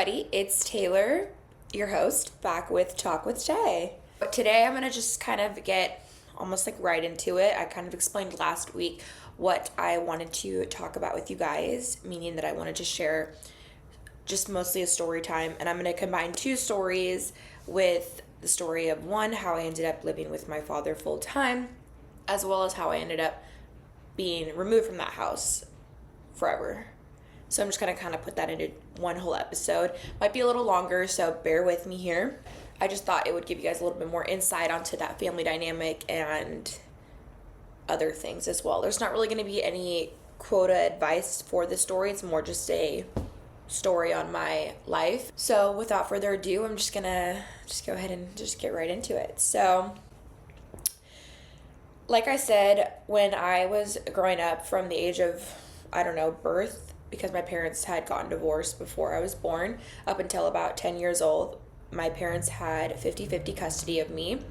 everybody, it's Taylor, your host, back with Talk with Tay. But today I'm going to just kind of get almost like right into it. I kind of explained last week what I wanted to talk about with you guys, meaning that I wanted to share just mostly a story time, and I'm going to combine two stories with the story of one, how I ended up living with my father full time, as well as how I ended up being removed from that house forever. So I'm just going to kind of put that into one whole episode. Might be a little longer, so bear with me here. I just thought it would give you guys a little bit more insight onto that family dynamic and other things as well. There's not really going to be any quota advice for this story. It's more just a story on my life. So without further ado, I'm just going to go ahead and just get right into it. So like I said, when I was growing up from the age of, birth, because my parents had gotten divorced before I was born, up until about 10 years old, my parents had 50-50 custody of me,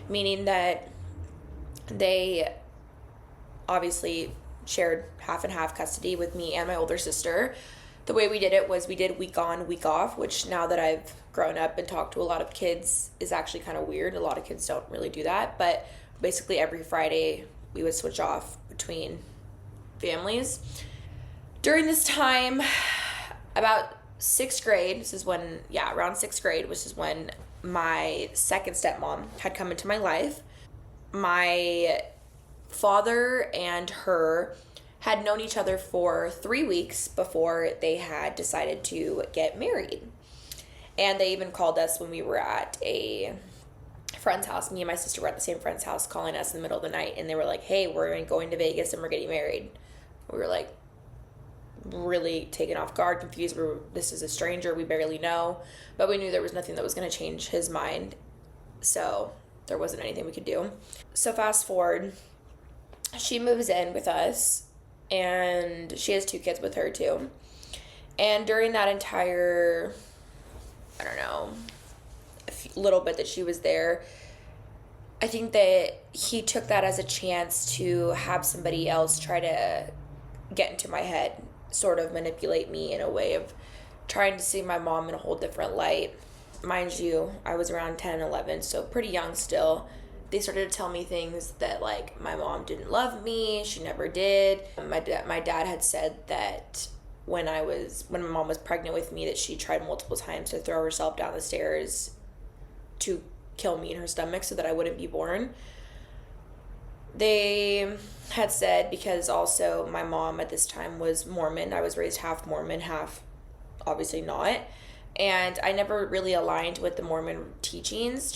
meaning that they obviously shared half and half custody with me and my older sister. The way we did it was we did week on, week off, which now that I've grown up and talked to a lot of kids is actually kind of weird. A lot of kids don't really do that, but basically every Friday we would switch off between families. During this time, about sixth grade, around sixth grade, which is when my second stepmom had come into my life. My father and her had known each other for 3 weeks before they had decided to get married. And they even called us when we were at a friend's house. Me and my sister were at the same friend's house, calling us in the middle of the night, and they were like, hey, we're going to Vegas and we're getting married. We were like, really taken off guard, confused. This is a stranger we barely know, but we knew there was nothing that was going to change his mind, so there wasn't anything we could do. So fast forward, she moves in with us, and she has 2 kids with her too. And during that entire, little bit that she was there, I think that he took that as a chance to have somebody else try to get into my head, sort of manipulate me in a way of trying to see my mom in a whole different light. Mind you, I was around 10, 11, so pretty young still. They started to tell me things that, like, my mom didn't love me, she never did. My dad had said that when my mom was pregnant with me, that she tried multiple times to throw herself down the stairs to kill me in her stomach so that I wouldn't be born. They had said, because also my mom at this time was Mormon, I was raised half Mormon, half obviously not, and I never really aligned with the Mormon teachings,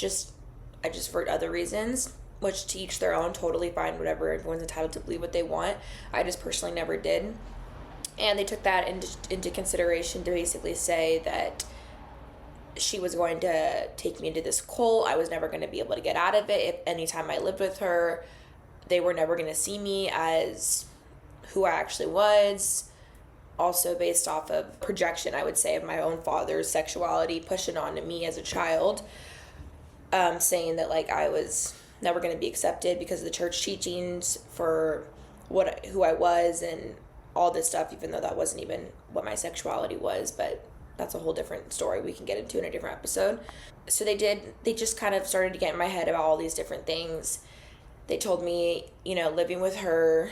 I just for other reasons, which to each their own, totally fine, whatever, everyone's entitled to believe what they want. I just personally never did. And they took that into consideration to basically say that she was going to take me into this cult. I was never going to be able to get out of it. If anytime I lived with her, they were never going to see me as who I actually was. Also based off of projection, I would say, of my own father's sexuality pushing onto me as a child, saying that, like, I was never going to be accepted because of the church teachings for who I was and all this stuff, even though that wasn't even what my sexuality was, but that's a whole different story we can get into in a different episode. So they just kind of started to get in my head about all these different things. They told me, living with her,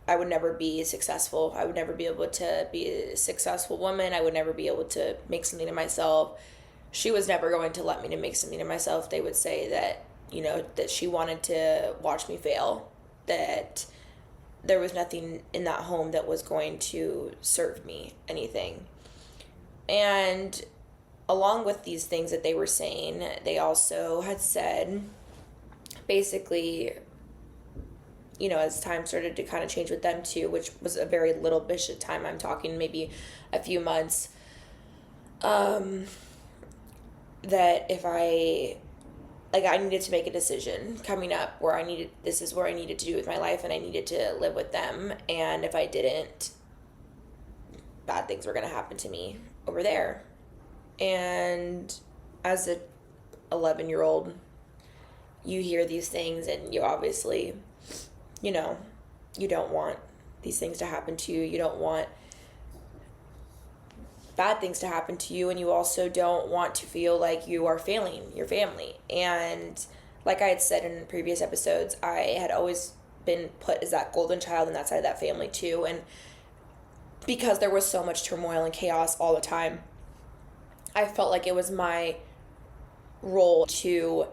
I would never be successful. I would never be able to be a successful woman. I would never be able to make something of myself. She was never going to let me to make something of myself. They would say that, that she wanted to watch me fail, that there was nothing in that home that was going to serve me anything. And along with these things that they were saying, they also had said, basically, as time started to kind of change with them too, which was a very little bit of time, I'm talking maybe a few months, that if I needed to make a decision coming up where this is where I needed to do with my life, and I needed to live with them, and if I didn't, bad things were going to happen to me over there. And as a 11-year-old, you hear these things, and you obviously, you don't want these things to happen to you. You don't want bad things to happen to you, and you also don't want to feel like you are failing your family. And like I had said in previous episodes, I had always been put as that golden child in that side of that family too. And because there was so much turmoil and chaos all the time, I felt like it was my role to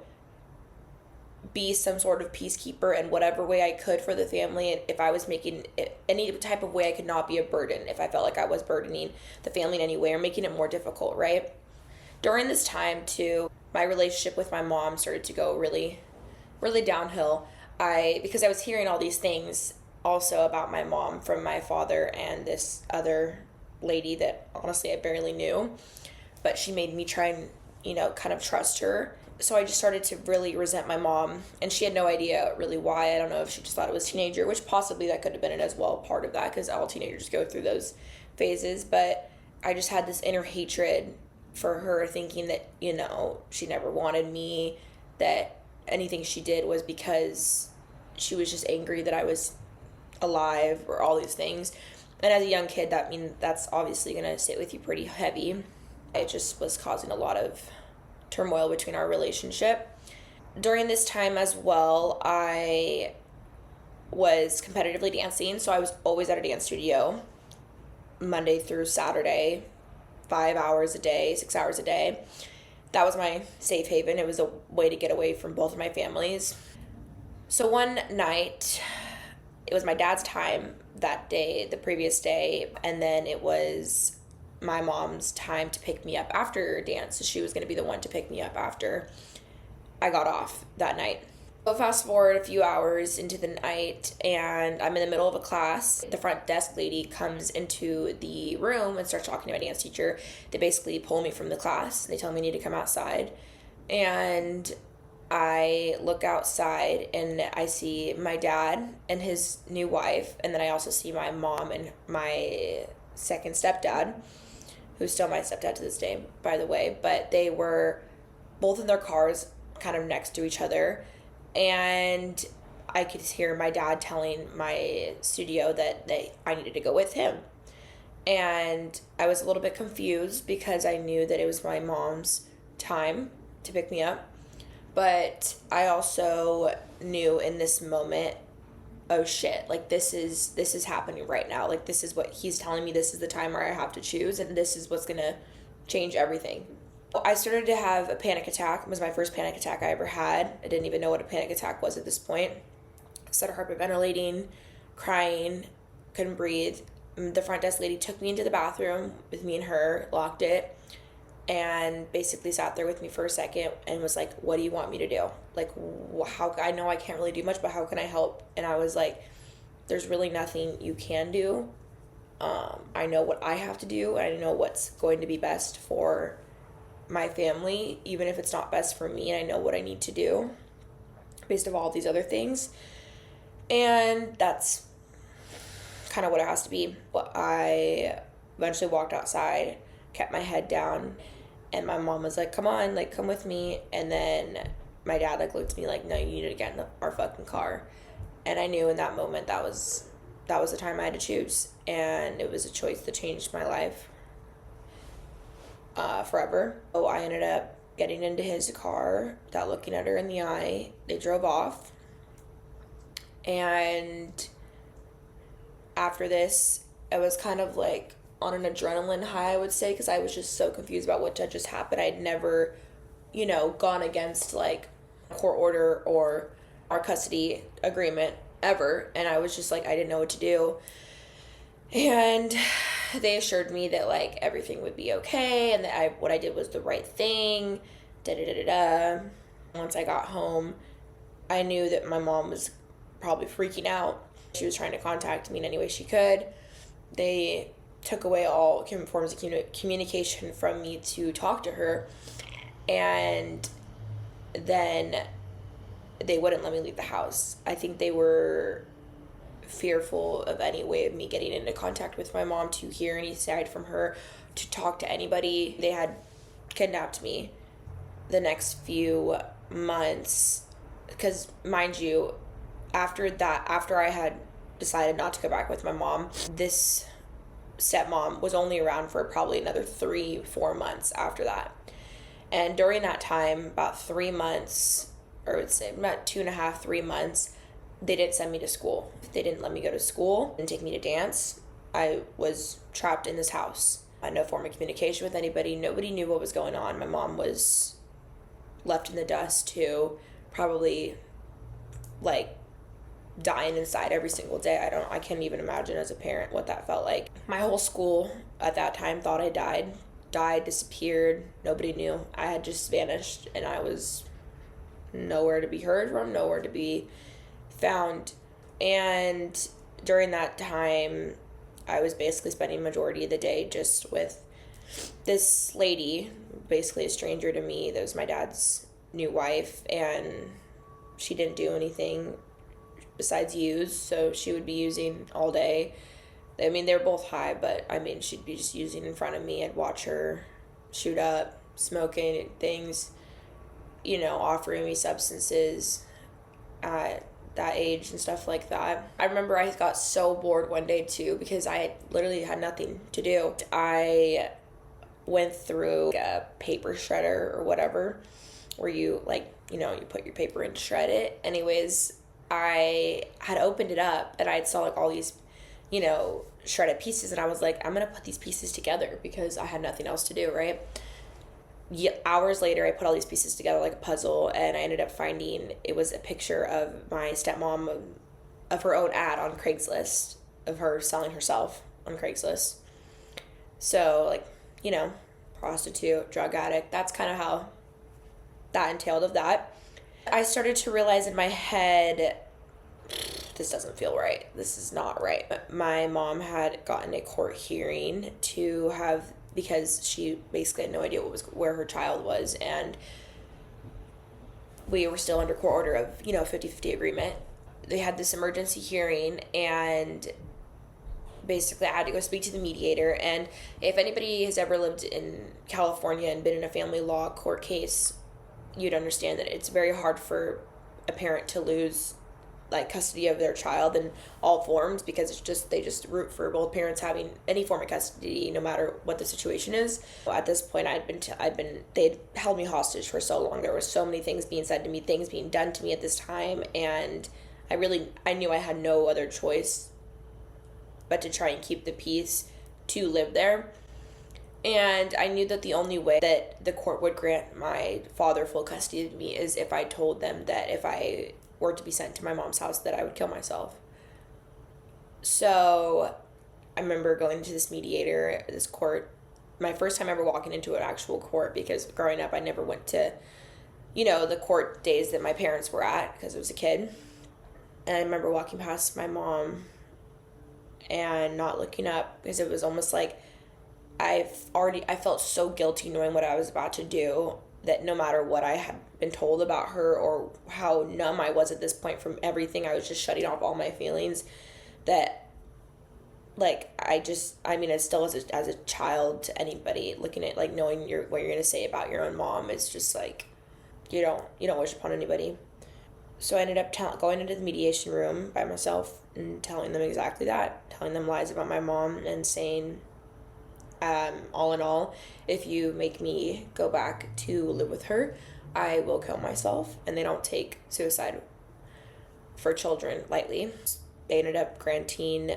be some sort of peacekeeper in whatever way I could for the family. And if I was making it any type of way, I could not be a burden if I felt like I was burdening the family in any way or making it more difficult, right? During this time too, my relationship with my mom started to go really, really downhill. Because I was hearing all these things also about my mom from my father and this other lady that honestly I barely knew, but she made me try and, kind of trust her. So I just started to really resent my mom, and she had no idea really why. I don't know if she just thought it was teenager, which possibly that could have been it as well, part of that, because all teenagers go through those phases. But I just had this inner hatred for her, thinking that, she never wanted me, that anything she did was because she was just angry that I was alive, or all these things. And as a young kid, that's obviously going to sit with you pretty heavy. It just was causing a lot of turmoil between our relationship. During this time as well, I was competitively dancing, so I was always at a dance studio Monday through Saturday, 5 hours a day, 6 hours a day. That was my safe haven. It was a way to get away from both of my families. So one night, it was my dad's time that day, the previous day, and then it was my mom's time to pick me up after dance. So she was going to be the one to pick me up after I got off that night. So fast forward a few hours into the night, and I'm in the middle of a class. The front desk lady comes into the room and starts talking to my dance teacher. They basically pull me from the class. They tell me I need to come outside. And I look outside and I see my dad and his new wife, and then I also see my mom and my second stepdad, who's still my stepdad to this day, by the way, but they were both in their cars kind of next to each other, and I could hear my dad telling my studio that I needed to go with him. And I was a little bit confused because I knew that it was my mom's time to pick me up, but I also knew in this moment, oh shit, like this is happening right now. Like this is what he's telling me, this is the time where I have to choose, and this is what's gonna change everything. I started to have a panic attack. It was my first panic attack I ever had. I didn't even know what a panic attack was at this point. I started hyperventilating, crying, couldn't breathe. The front desk lady took me into the bathroom with me and her, locked it, and basically sat there with me for a second and was like, what do you want me to do? Like, how, I know I can't really do much, but how can I help? And I was like, there's really nothing you can do. I know what I have to do. I know what's going to be best for my family, even if it's not best for me, and I know what I need to do based on all these other things. And that's kind of what it has to be. But I eventually walked outside, kept my head down, and my mom was like, come on, like, come with me. And then my dad, like, looked at me like, no, you need to get in our fucking car. And I knew in that moment that was the time I had to choose. And it was a choice that changed my life forever. So I ended up getting into his car without looking at her in the eye. They drove off. And after this, I was kind of like on an adrenaline high, I would say, because I was just so confused about what had just happened. I'd never, gone against like a court order or our custody agreement ever. And I was just like, I didn't know what to do. And they assured me that like everything would be okay and that what I did was the right thing. Once I got home, I knew that my mom was probably freaking out. She was trying to contact me in any way she could. They took away all forms of communication from me to talk to her, and then they wouldn't let me leave the house. I think they were fearful of any way of me getting into contact with my mom, to hear any side from her, to talk to anybody. They had kidnapped me the next few months, because mind you, after I had decided not to go back with my mom, this stepmom was only around for probably another 3-4 months after that. And during that time, about 3 months, or I would say about 2.5, 3 months, they didn't send me to school. They didn't let me go to school and take me to dance. I was trapped in this house. I had no form of communication with anybody. Nobody knew what was going on. My mom was left in the dust too, probably like dying inside every single day. I can't even imagine as a parent what that felt like. My whole school at that time thought I died, disappeared. Nobody knew. I had just vanished, and I was nowhere to be heard from, nowhere to be found. And during that time, I was basically spending majority of the day just with this lady, basically a stranger to me. That was my dad's new wife, and she didn't do anything besides use, so she would be using all day. I mean, they were both high, but I mean, she'd be just using in front of me. I'd watch her shoot up, smoking things, offering me substances at that age and stuff like that. I remember I got so bored one day too, because I literally had nothing to do. I went through a paper shredder or whatever, where you you put your paper in to shred it. Anyways, I had opened it up and I saw all these, shredded pieces, and I was like, I'm gonna put these pieces together because I had nothing else to do, right? Hours later, I put all these pieces together like a puzzle, and I ended up finding it was a picture of my stepmom of her own ad on Craigslist, of her selling herself on Craigslist. So prostitute, drug addict, that's kind of how that entailed of that. I started to realize in my head, this doesn't feel right. This is not right. But my mom had gotten a court hearing because she basically had no idea where her child was, and we were still under court order of 50-50 agreement. They had this emergency hearing, and basically I had to go speak to the mediator. And if anybody has ever lived in California and been in a family law court case, you'd understand that it's very hard for a parent to lose custody of their child in all forms, because they just root for both parents having any form of custody, no matter what the situation is. At this point, they'd held me hostage for so long. There were so many things being said to me, things being done to me at this time, and I knew I had no other choice but to try and keep the peace to live there. And I knew that the only way that the court would grant my father full custody of me is if I told them that if I were to be sent to my mom's house, that I would kill myself. So I remember going to this mediator, this court, my first time ever walking into an actual court, because growing up I never went to, the court days that my parents were at because I was a kid. And I remember walking past my mom and not looking up, because it was almost like I felt so guilty knowing what I was about to do, that no matter what I had been told about her or how numb I was at this point from everything, I was just shutting off all my feelings. That it's still as a child, to anybody looking at knowing what you're going to say about your own mom, it's just you don't wish upon anybody. So I ended up going into the mediation room by myself and telling them exactly that, telling them lies about my mom and saying, all in all, if you make me go back to live with her, I will kill myself. And they don't take suicide for children lightly. They ended up granting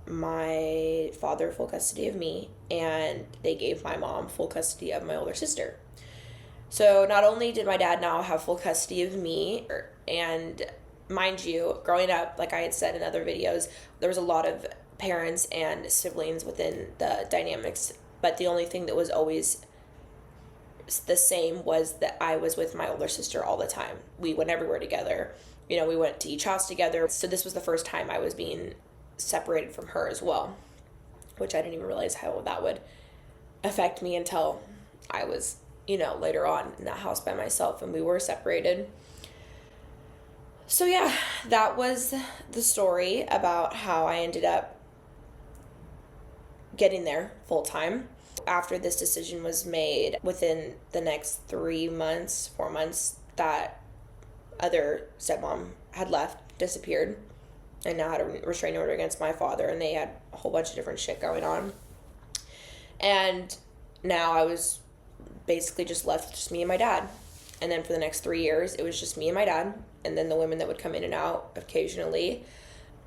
my father full custody of me, and they gave my mom full custody of my older sister. So not only did my dad now have full custody of me, and mind you, growing up, like I had said in other videos, there was a lot of parents and siblings within the dynamics, but the only thing that was always the same was that I was with my older sister all the time. We went everywhere together. We went to each house together. So this was the first time I was being separated from her as well, which I didn't even realize how that would affect me until I was, later on in that house by myself, and we were separated. So yeah, that was the story about how I ended up getting there full time. After this decision was made, within the next 4 months, that other stepmom had disappeared. and now had a restraining order against my father, and they had a whole bunch of different shit going on. And now I was basically just left with just me and my dad. And then for the next 3 years, it was just me and my dad, and then the women that would come in and out occasionally.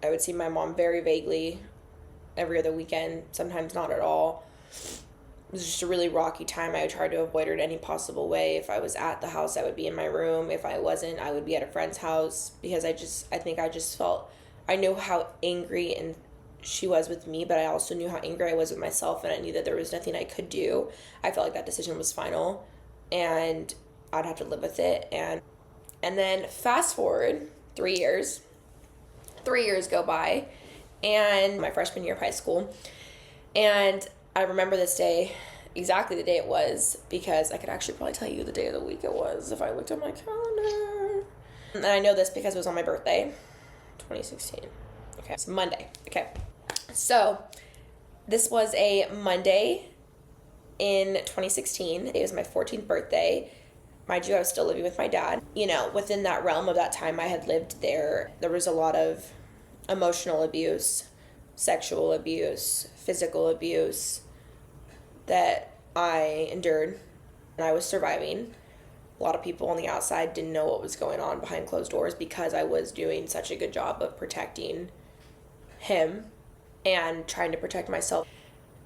I would see my mom very vaguely every other weekend, sometimes not at all. It was just a really rocky time. I tried to avoid her in any possible way. If I was at the house, I would be in my room. If I wasn't, I would be at a friend's house, because I think I just felt, I knew how angry and she was with me, but I also knew how angry I was with myself, and I knew that there was nothing I could do. I felt like that decision was final, and I'd have to live with it. And then fast forward 3 years. 3 years go by, and my freshman year of high school, and I remember this day, exactly the day it was, because I could actually probably tell you the day of the week it was if I looked at my calendar. And I know this because it was on my birthday, 2016. Okay, it's Monday. Okay, so this was a Monday in 2016. It was my 14th birthday. Mind you, I was still living with my dad. You know, within that realm of that time I had lived there, there was a lot of emotional abuse, sexual abuse, physical abuse that I endured, and I was surviving. A lot of people on the outside didn't know what was going on behind closed doors, because I was doing such a good job of protecting him and trying to protect myself.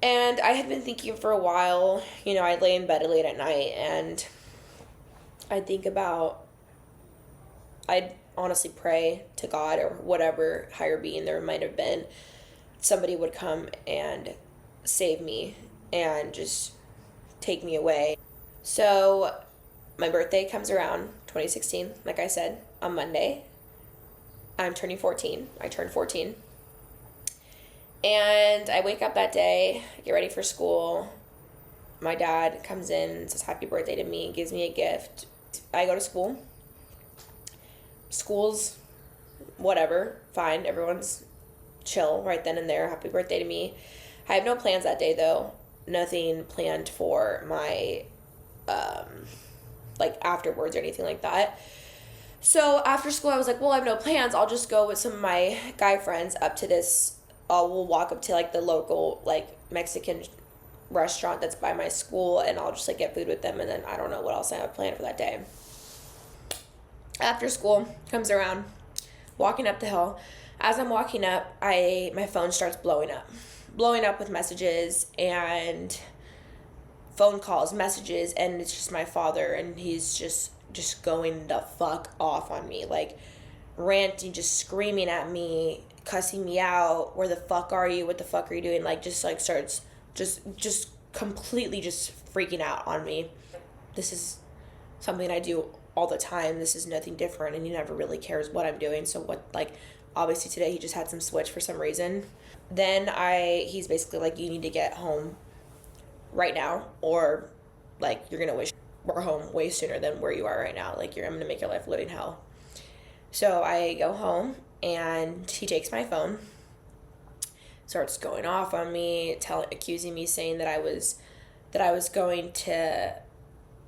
And I had been thinking for a while, you know, I'd lay in bed late at night, and I'd think about, I'd honestly pray to God or whatever higher being there might have been, somebody would come and save me and just take me away. So my birthday comes around, 2016, like I said, on Monday. I'm turning 14. I turned 14. And I wake up that day, get ready for school. My dad comes in, says happy birthday to me, gives me a gift. I go to school. School's whatever, fine. Everyone's chill right then and there. Happy birthday to me. I have no plans that day, though. Nothing planned for my, like, afterwards or anything like that. So after school, I was like, well, I have no plans. I'll just go with some of my guy friends up to this, we'll walk up to, like, the local, like, Mexican restaurant that's by my school, and I'll just, like, get food with them, and then I don't know what else I have planned for that day. After school comes around, walking up the hill. As I'm walking up, my phone starts blowing up with messages and phone calls, messages, and it's just my father, and he's just going the fuck off on me, like ranting, just screaming at me, cussing me out. Where the fuck are you? What the fuck are you doing? Like, just like starts just completely just freaking out on me. This is something I do all the time. This is nothing different, and he never really cares what I'm doing. So what, like, obviously today he just had some switch for some reason. Then he's basically like, you need to get home right now, or like you're gonna wish we're home way sooner than where you are right now. Like, I'm gonna make your life a living hell. So I go home, and he takes my phone, starts going off on me, accusing me, saying that I was going to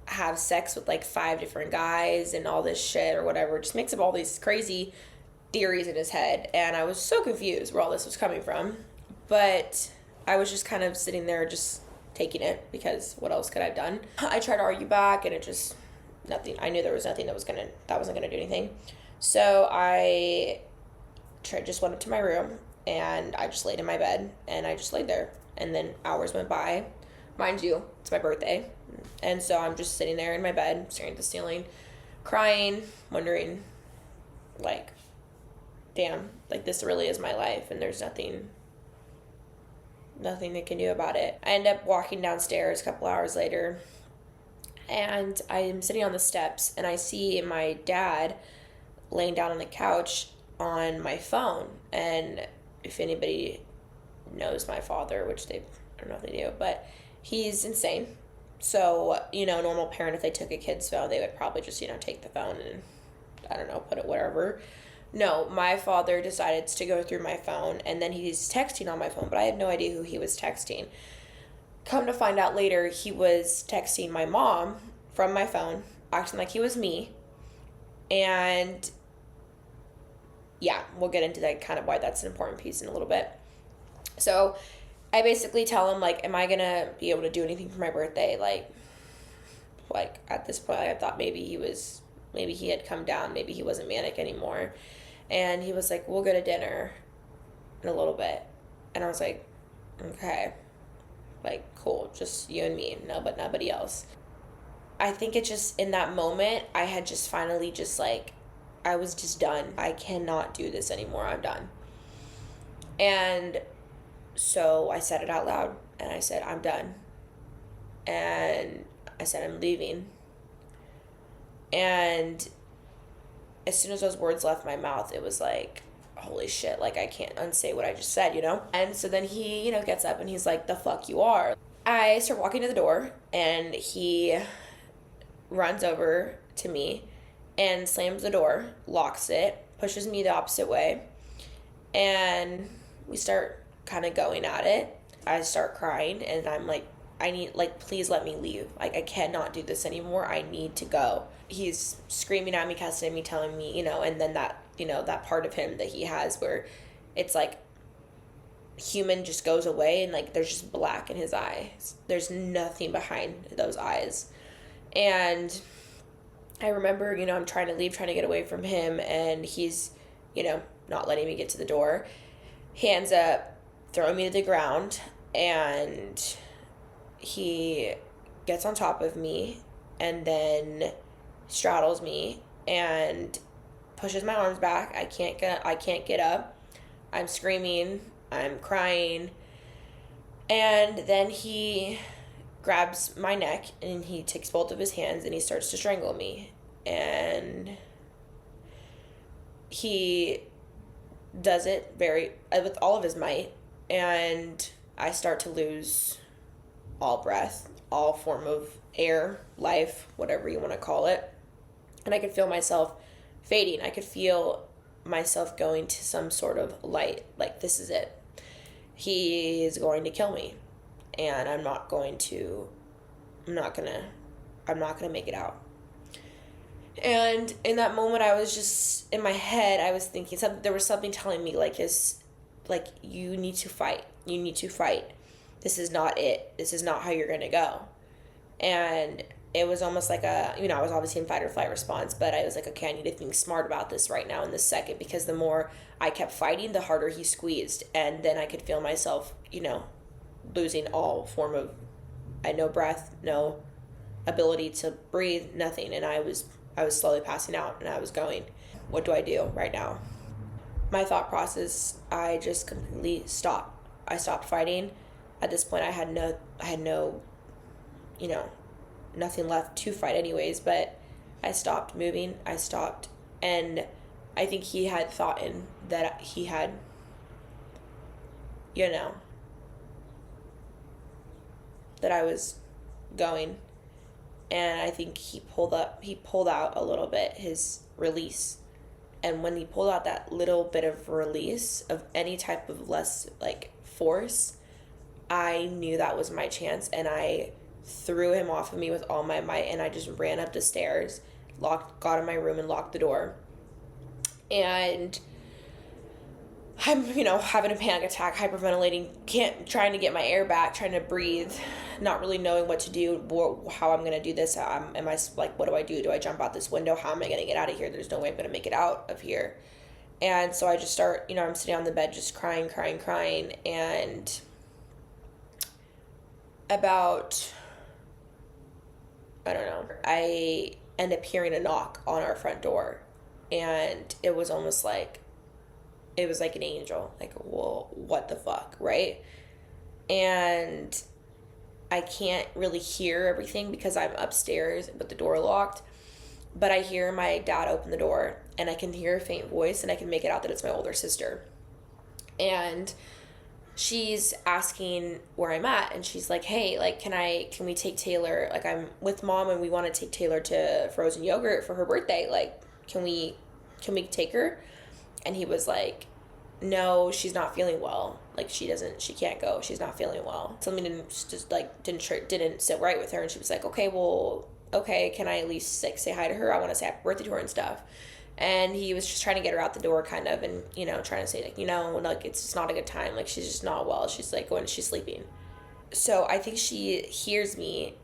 have sex with like 5 different guys and all this shit or whatever. Just makes up all these crazy theories in his head, and I was so confused where all this was coming from. But I was just kind of sitting there just taking it, because what else could I have done? I tried to argue back, and it just, nothing. I knew there was nothing that wasn't gonna do anything. So I just went up to my room, and I just laid in my bed, and I just laid there. And then hours went by. Mind you, it's my birthday, and so I'm just sitting there in my bed, staring at the ceiling, crying, wondering, like, damn, like, this really is my life, and there's nothing they can do about it. I end up walking downstairs a couple hours later, and I'm sitting on the steps, and I see my dad laying down on the couch on my phone. And if anybody knows my father, which I don't know if they do, but he's insane. So, you know, a normal parent, if they took a kid's phone, they would probably just, you know, take the phone and, I don't know, put it wherever. No, my father decided to go through my phone, and then he's texting on my phone, but I had no idea who he was texting. Come to find out later, he was texting my mom from my phone, acting like he was me, and yeah, we'll get into that, kind of why that's an important piece in a little bit. So I basically tell him, like, am I gonna be able to do anything for my birthday? Like at this point, I thought maybe he had come down, maybe he wasn't manic anymore. And he was like, we'll go to dinner in a little bit. And I was like, okay, like, cool, just you and me, no, but nobody else. I think it just, in that moment, I had just finally just, like, I was just done. I cannot do this anymore. I'm done. And so I said it out loud, and I said, I'm done. And I said, I'm leaving. And as soon as those words left my mouth, it was like, holy shit, like, I can't unsay what I just said, you know? And so then he, you know, gets up and he's like, the fuck you are. I start walking to the door, and he runs over to me and slams the door, locks it, pushes me the opposite way, and we start kind of going at it. I start crying, and I'm like, please let me leave. Like, I cannot do this anymore. I need to go. He's screaming at me, cussing at me, telling me, you know, and then that, you know, that part of him that he has where it's like human just goes away, and like there's just black in his eyes. There's nothing behind those eyes. And I remember, you know, I'm trying to leave, trying to get away from him, and he's, you know, not letting me get to the door. Hands up, throwing me to the ground, and he gets on top of me and then straddles me and pushes my arms back. I can't get up. I'm screaming, I'm crying. And then he grabs my neck and he takes both of his hands and he starts to strangle me. And he does it with all of his might, and I start to lose all breath, all form of air, life, whatever you want to call it. And I could feel myself fading. I could feel myself going to some sort of light, like, this is it. He is going to kill me, and I'm not gonna make it out. And in that moment, I was just, in my head, I was thinking there was something telling me, like, you need to fight. You need to fight. This is not it. This is not how you're going to go. And it was almost like I was obviously in fight or flight response, but I was like, okay, I need to think smart about this right now in this second, because the more I kept fighting, the harder he squeezed. And then I could feel myself, you know, losing all form of, I had no breath, no ability to breathe, nothing. And I was slowly passing out, and I was going, what do I do right now? My thought process, I just completely stopped. I stopped fighting. At this point, I had no, you know, nothing left to fight anyways, but I stopped moving. I stopped. And I think he had thought in that he had, you know, that I was going. And I think he pulled out a little bit his release. And when he pulled out that little bit of release of any type of less, like, force, I knew that was my chance, and I threw him off of me with all my might, and I just ran up the stairs, got in my room and locked the door. And I'm, you know, having a panic attack, hyperventilating, trying to get my air back, trying to breathe, not really knowing what to do, how I'm going to do this. What do I do? Do I jump out this window? How am I going to get out of here? There's no way I'm going to make it out of here. And so I just start, you know, I'm sitting on the bed just crying. And about, I don't know, I end up hearing a knock on our front door. And it was almost like, it was like an angel. Like, well, what the fuck, right? And I can't really hear everything because I'm upstairs with the door locked. But I hear my dad open the door, and I can hear a faint voice, and I can make it out that it's my older sister. And she's asking where I'm at, and she's like, hey, like, can we take Taylor? Like, I'm with mom, and we want to take Taylor to frozen yogurt for her birthday. Like, can we take her? And he was like, no, she's not feeling well. Like, she can't go. She's not feeling well. Something didn't sit right with her. And she was like, okay, can I at least, like, say hi to her? I want to say happy birthday to her and stuff. And he was just trying to get her out the door, kind of, and, trying to say, like, like, it's just not a good time. Like, she's just not well. She's, like, when she's sleeping. So I think she hears me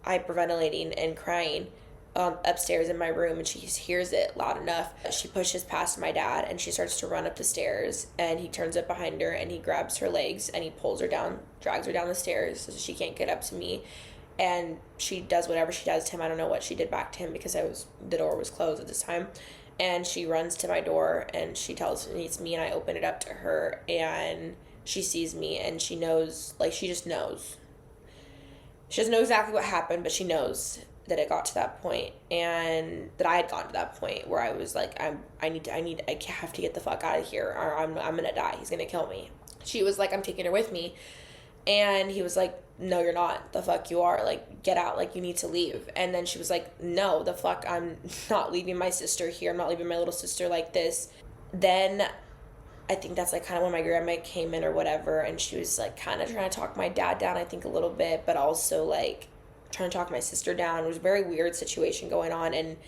hyperventilating and crying upstairs in my room, and she hears it loud enough. She pushes past my dad, and she starts to run up the stairs, and he turns up behind her, and he grabs her legs, and he pulls her down, drags her down the stairs so she can't get up to me. And she does whatever she does to him. I don't know what she did back to him because the door was closed at this time. And she runs to my door, and she tells me it's me, and I open it up to her, and she sees me, and she knows, like, she just knows. She doesn't know exactly what happened, but she knows that it got to that point, and that I had gotten to that point where I was like, I have to get the fuck out of here, or I'm gonna die. He's gonna kill me. She was like, I'm taking her with me. And he was like, no, you're not. The fuck you are. Like, get out. Like, you need to leave. And then she was like, no, the fuck, I'm not leaving my sister here. I'm not leaving my little sister like this. Then I think that's, like, kind of when my grandma came in or whatever, and she was, like, kind of trying to talk my dad down, I think, a little bit, but also, like, trying to talk my sister down. It was a very weird situation going on, and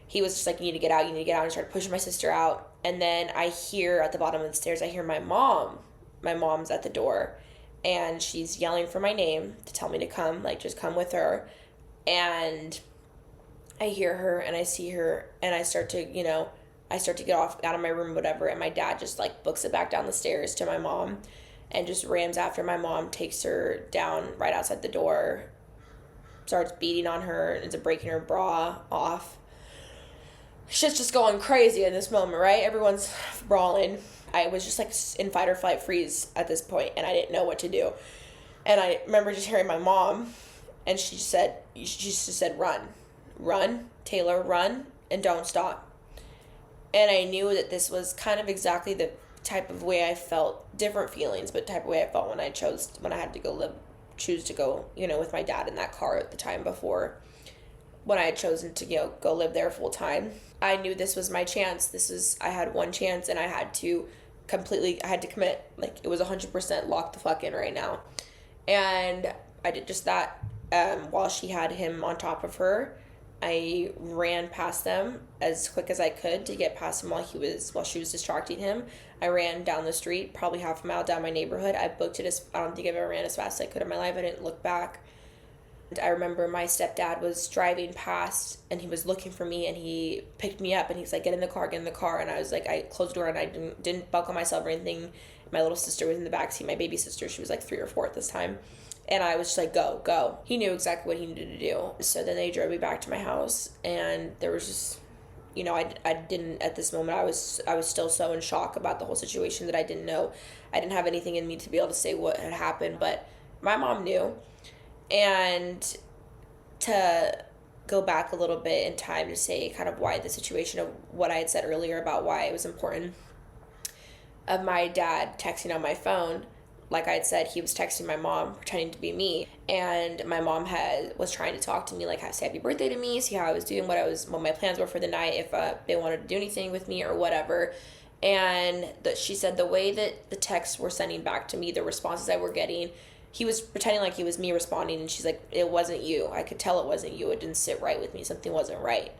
he was just like, you need to get out, and he started pushing my sister out. And then I hear at the bottom of the stairs, I hear my mom's at the door, and she's yelling for my name to tell me to come, like, just come with her. And I hear her, and I see her, and I start to get out of my room, whatever, and my dad just, like, books it back down the stairs to my mom and just rams after my mom, takes her down right outside the door, starts beating on her, and ends up breaking her bra off. Shit's just going crazy in this moment, right? Everyone's brawling. I was just, like, in fight or flight freeze at this point, and I didn't know what to do. And I remember just hearing my mom, and she just said, run, Taylor, run, and don't stop. And I knew that this was kind of exactly the type of way I felt, different feelings, but type of way I felt when I had to choose to go, with my dad in that car at the time before, when I had chosen to, go live there full time. I knew this was my chance. I had one chance, and I had to commit. Like, it was 100% lock the fuck in right now. And I did just that. While she had him on top of her, I ran past them as quick as I could to get past him while she was distracting him. I ran down the street, probably half a mile down my neighborhood. I booked it I don't think I've ever ran as fast as I could in my life. I didn't look back. I remember my stepdad was driving past, and he was looking for me, and he picked me up, and he's like, get in the car. And I was like, I closed the door, and I didn't buckle myself or anything. My little sister was in the backseat, my baby sister. She was like 3 or 4 at this time. And I was just like, go. He knew exactly what he needed to do. So then they drove me back to my house, and there was just, I didn't, at this moment, I was still so in shock about the whole situation that I didn't know. I didn't have anything in me to be able to say what had happened, but my mom knew. And to go back a little bit in time to say kind of why the situation of what I had said earlier about why it was important of my dad texting on my phone. Like I had said, he was texting my mom, pretending to be me, and my mom was trying to talk to me, like, say happy birthday to me, see how I was doing, what my plans were for the night, if they wanted to do anything with me or whatever. And she said the way that the texts were sending back to me, the responses I were getting, he was pretending like it was me responding, and she's like, it wasn't you. I could tell it wasn't you. It didn't sit right with me. Something wasn't right.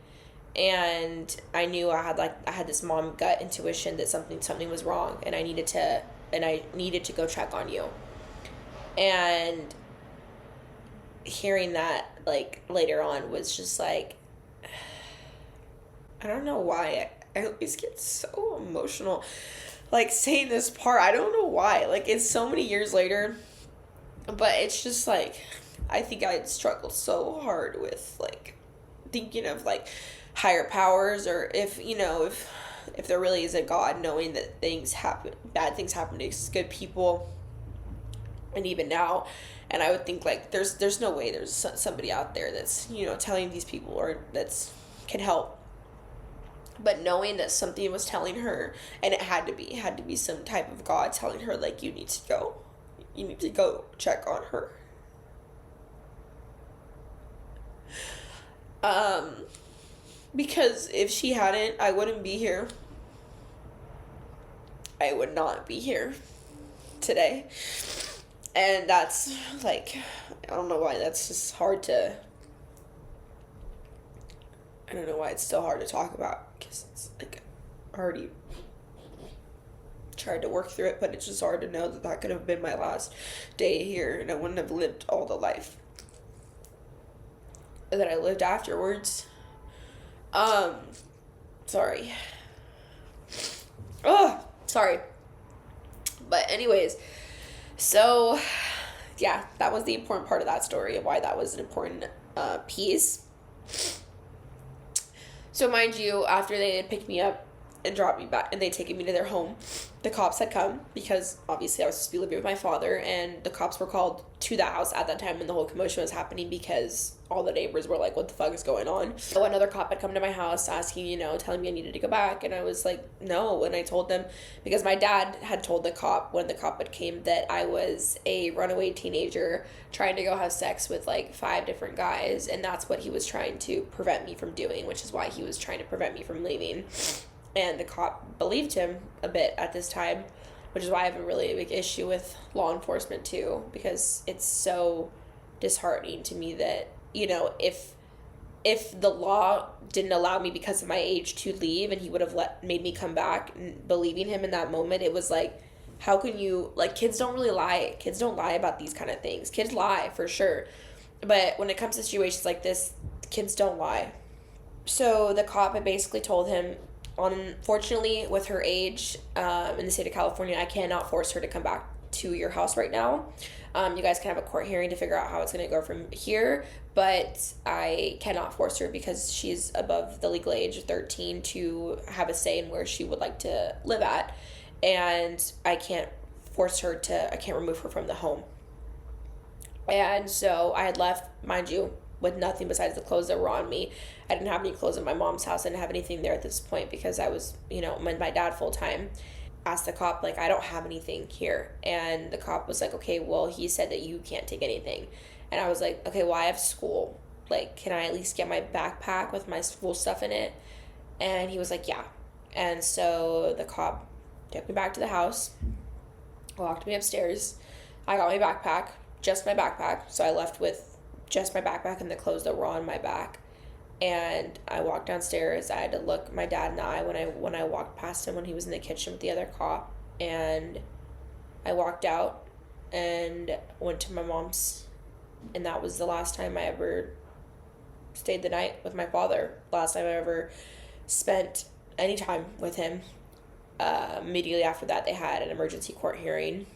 And I knew I had this mom gut intuition that something was wrong, and I needed to go check on you. And hearing that, like, later on was just like, I don't know why I always get so emotional, like, saying this part. I don't know why. Like, it's so many years later, but it's just like, I think I had struggled so hard with, like, thinking of, like, higher powers, or if there really is a God, knowing that bad things happen to good people, and even now, and I would think, like, there's no way there's somebody out there that's, telling these people, or that's can help. But knowing that something was telling her, and it had to be some type of God telling her, like, you need to go check on her. Because if she hadn't, I wouldn't be here. I would not be here today. And that's, like, I don't know why, that's just hard to I don't know why it's still hard to talk about, because it's like I already tried to work through it, but it's just hard to know that that could have been my last day here, and I wouldn't have lived all the life that I lived afterwards. Sorry. Oh, sorry. But anyways, so yeah, that was the important part of that story, of why that was an important piece. So mind you, after they had picked me up and dropped me back, and they'd taken me to their home, the cops had come, because obviously I was supposed to be living with my father, and the cops were called to the house at that time when the whole commotion was happening, because all the neighbors were like, what the fuck is going on? So another cop had come to my house asking, telling me I needed to go back, and I was like, no. And I told them, because my dad had told the cop when the cop had came that I was a runaway teenager trying to go have sex with like 5 different guys, and that's what he was trying to prevent me from doing, which is why he was trying to prevent me from leaving. And the cop believed him a bit at this time, which is why I have a really big issue with law enforcement too, because it's so disheartening to me that, if the law didn't allow me because of my age to leave, and he would have made me come back, and believing him in that moment, it was like, how can you, like, kids don't really lie. Kids don't lie about these kind of things. Kids lie for sure. But when it comes to situations like this, kids don't lie. So the cop had basically told him, unfortunately, with her age, in the state of California, I cannot force her to come back to your house right now. You guys can have a court hearing to figure out how it's going to go from here, but I cannot force her because she's above the legal age of 13 to have a say in where she would like to live at, and I can't remove her from the home. And so I had left, mind you, with nothing besides the clothes that were on me. I didn't have any clothes at my mom's house. I didn't have anything there at this point because I was, with my dad full time. Asked the cop, like, I don't have anything here. And the cop was like, okay, well, he said that you can't take anything. And I was like, okay, well, I have school. Like, can I at least get my backpack with my school stuff in it? And he was like, yeah. And so the cop took me back to the house, walked me upstairs. I got my backpack, just my backpack. So I left with just my backpack and the clothes that were on my back. And I walked downstairs. I had to look my dad in the eye when I walked past him when he was in the kitchen with the other cop. And I walked out and went to my mom's. And that was the last time I ever stayed the night with my father. Last time I ever spent any time with him. Immediately after that, they had an emergency court hearing.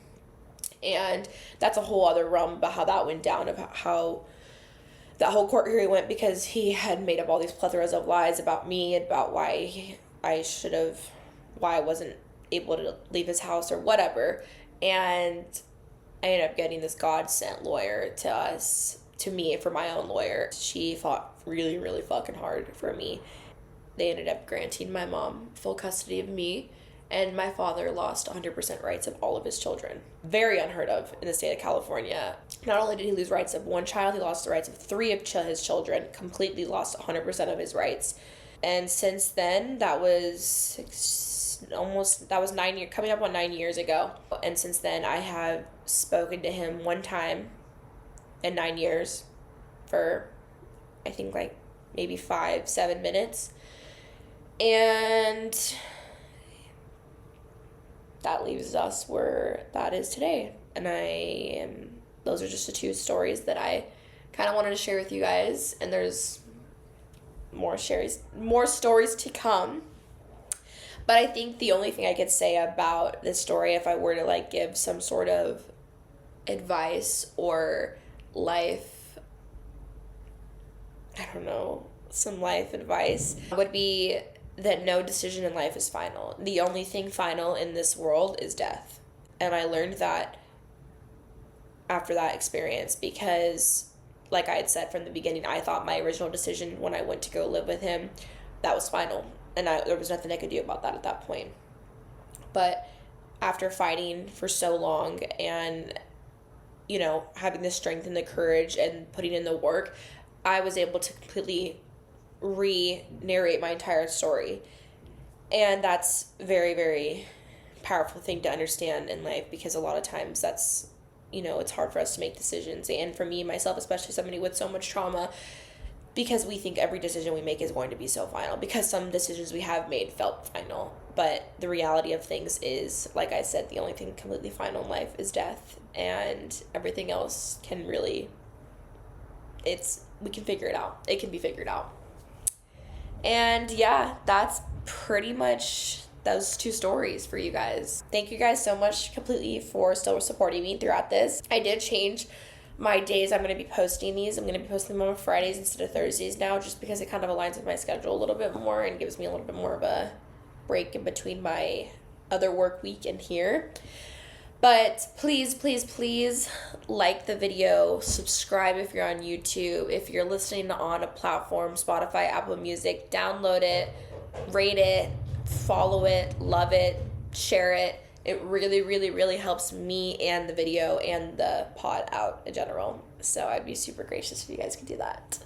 And that's a whole other realm about how that went down, about how that whole court hearing went, because he had made up all these plethoras of lies about me, about why I wasn't able to leave his house or whatever. And I ended up getting this God-sent lawyer to me for my own lawyer. She fought really, really fucking hard for me. They ended up granting my mom full custody of me, and my father lost 100% rights of all of his children. Very unheard of in the state of California. Not only did he lose rights of one child, he lost the rights of 3 of his children, completely lost 100% of his rights. And since then, that was 9 years, coming up on 9 years ago. And since then, I have spoken to him one time in 9 years for, I think, like maybe 5-7 minutes. And that leaves us where that is today. And those are just the 2 stories that I kind of wanted to share with you guys. And there's more stories to come. But I think the only thing I could say about this story, if I were to like give some sort of advice or some life advice, would be that no decision in life is final. The only thing final in this world is death. And I learned that after that experience, because like I had said from the beginning, I thought my original decision when I went to go live with him, that was final. And there was nothing I could do about that at that point. But after fighting for so long and, having the strength and the courage and putting in the work, I was able to completely re-narrate my entire story. And that's very, very powerful thing to understand in life, because a lot of times that's, it's hard for us to make decisions. And for me, myself, especially somebody with so much trauma, because we think every decision we make is going to be so final, because some decisions we have made felt final. But the reality of things is, like I said, the only thing completely final in life is death, and everything else can really, we can figure it out. It can be figured out. And yeah, that's pretty much those 2 stories for you guys. Thank you guys so much completely for still supporting me throughout this. I did change my days I'm going to be posting these. I'm going to be posting them on Fridays instead of Thursdays now, just because it kind of aligns with my schedule a little bit more and gives me a little bit more of a break in between my other work week and here. But please, please, please like the video, subscribe if you're on YouTube. If you're listening on a platform, Spotify, Apple Music, download it, rate it, follow it, love it, share it. It really, really, really helps me and the video and the pod out in general. So I'd be super gracious if you guys could do that.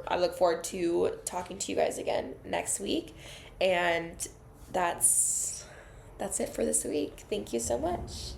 I look forward to talking to you guys again next week. And that's it for this week. Thank you so much.